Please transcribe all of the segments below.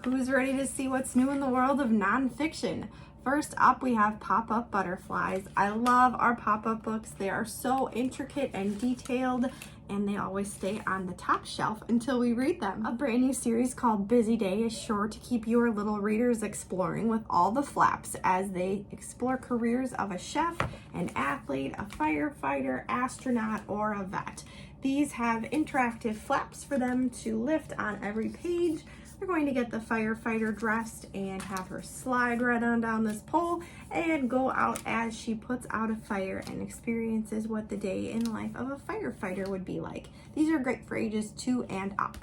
Who's ready to see what's new in the world of nonfiction? First up, we have PopUp Butterflies. I love our pop-up books. They are so intricate and detailed, and they always stay on the top shelf until we read them. A brand new series called Busy Day is sure to keep your little readers exploring with all the flaps as they explore careers of a chef, an athlete, a firefighter, astronaut, or a vet. These have interactive flaps for them to lift on every page. We're going to get the firefighter dressed and have her slide right on down this pole and go out as she puts out a fire and experiences what the day in life of a firefighter would be like. These are great for ages 2 and up.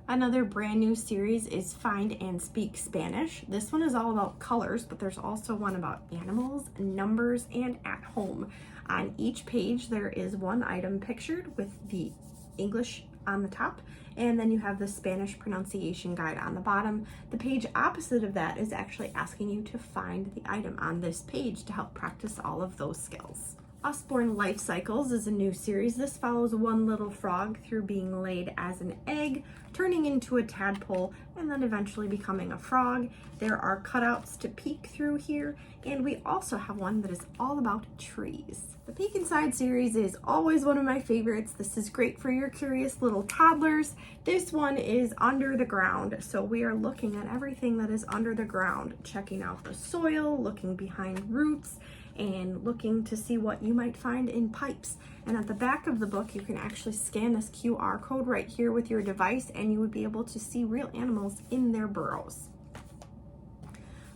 Another brand new series is Find and Speak Spanish. This one is all about colors, but there's also one about animals, numbers, and at home. On each page, there is one item pictured with the English on the top, and then you have the Spanish pronunciation guide on the bottom. The page opposite of that is actually asking you to find the item on this page to help practice all of those skills. Usborne Life Cycles is a new series. This follows one little frog through being laid as an egg, turning into a tadpole, and then eventually becoming a frog. There are cutouts to peek through here, and we also have one that is all about trees. The Peek Inside series is always one of my favorites. This is great for your curious little toddlers. This one is under the ground, so we are looking at everything that is under the ground, checking out the soil, looking behind roots, and looking to see what you might find in pipes. And at the back of the book, you can actually scan this QR code right here with your device, and you would be able to see real animals in their burrows.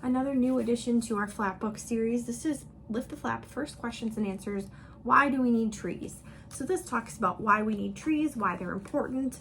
Another new addition to our flap book series, this is Lift the Flap, First Questions and Answers, Why Do We Need Trees? So this talks about why we need trees, why they're important.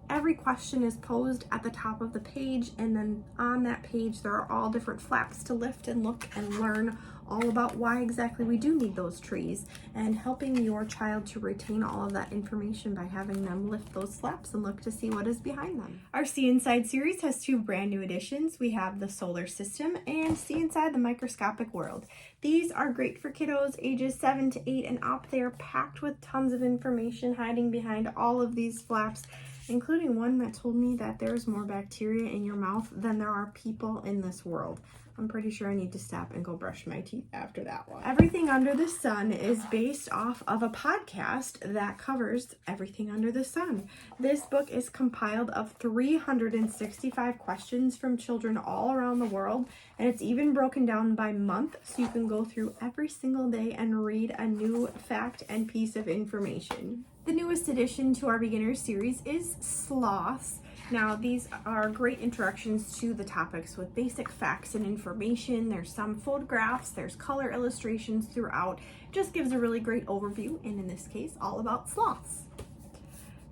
Every question is posed at the top of the page, and then on that page there are all different flaps to lift and look and learn all about why exactly we do need those trees, and helping your child to retain all of that information by having them lift those flaps and look to see what is behind them. Our See Inside series has 2 brand new additions. We have the Solar System and See Inside the Microscopic World. These are great for kiddos ages 7 to 8 and up. They are packed with tons of information hiding behind all of these flaps, including one that told me that there's more bacteria in your mouth than there are people in this world. I'm pretty sure I need to stop and go brush my teeth after that one. Everything Under the Sun is based off of a podcast that covers everything under the sun. This book is compiled of 365 questions from children all around the world, and it's even broken down by month, so you can go through every single day and read a new fact and piece of information. The newest addition to our beginner series is Sloths. Now, these are great introductions to the topics with basic facts and information. There's some photographs, there's color illustrations throughout. Just gives a really great overview, and in this case, all about sloths.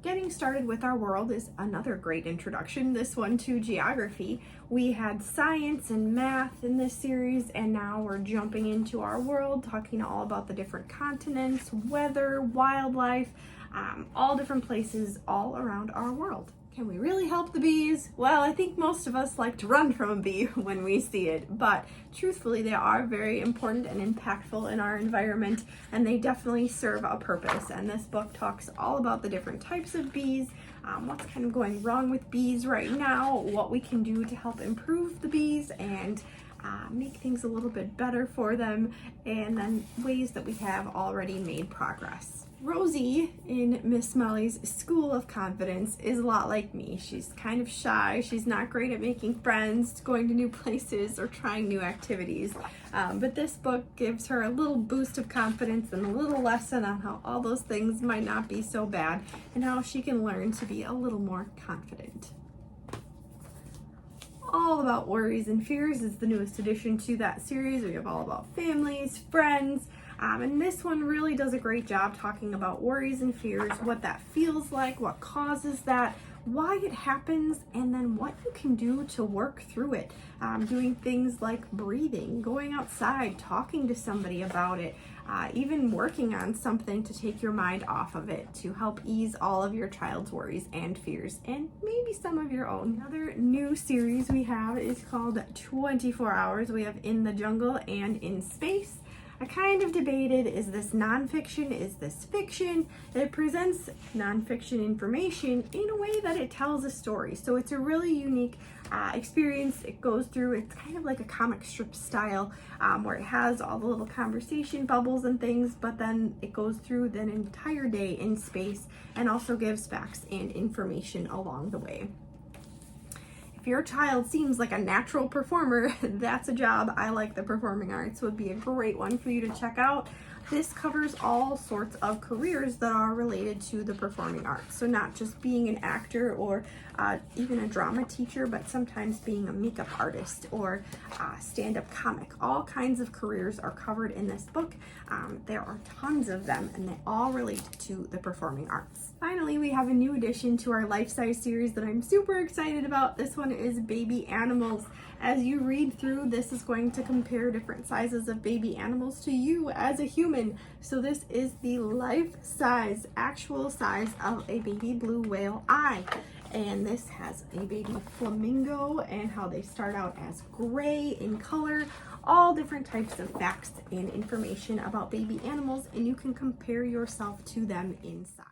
Getting started with our world is another great introduction, this one to geography. We had science and math in this series, and now we're jumping into our world, talking all about the different continents, weather, wildlife, all different places all around our world. Can we really help the bees? Well, I think most of us like to run from a bee when we see it, but truthfully, they are very important and impactful in our environment, and they definitely serve a purpose. And this book talks all about the different types of bees, what's kind of going wrong with bees right now, what we can do to help improve the bees and make things a little bit better for them, and then ways that we have already made progress. Rosie in Miss Molly's School of Confidence is a lot like me. She's kind of shy, she's not great at making friends, going to new places, or trying new activities. But this book gives her a little boost of confidence and a little lesson on how all those things might not be so bad, and how she can learn to be a little more confident. All About Worries and Fears is the newest addition to that series. We have all about families, friends, and this one really does a great job talking about worries and fears, what that feels like, what causes that, why it happens, and then what you can do to work through it. Doing things like breathing, going outside, talking to somebody about it, even working on something to take your mind off of it to help ease all of your child's worries and fears, and maybe some of your own. Another new series we have is called 24 Hours. We have In the Jungle and In Space. I kind of debated, is this nonfiction, is this fiction? It presents nonfiction information in a way that it tells a story. So it's a really unique experience. It goes through, it's kind of like a comic strip style, where it has all the little conversation bubbles and things, but then it goes through an entire day in space and also gives facts and information along the way. If your child seems like a natural performer, that's a job. I like the performing arts, would be a great one for you to check out. This covers all sorts of careers that are related to the performing arts. So not just being an actor or even a drama teacher, but sometimes being a makeup artist or stand-up comic. All kinds of careers are covered in this book. There are tons of them, and they all relate to the performing arts. Finally, we have a new addition to our life-size series that I'm super excited about. This one is baby animals. As you read through, this is going to compare different sizes of baby animals to you as a human. So this is the life-size, actual size of a baby blue whale eye. And this has a baby flamingo and how they start out as gray in color. All different types of facts and information about baby animals, and you can compare yourself to them inside.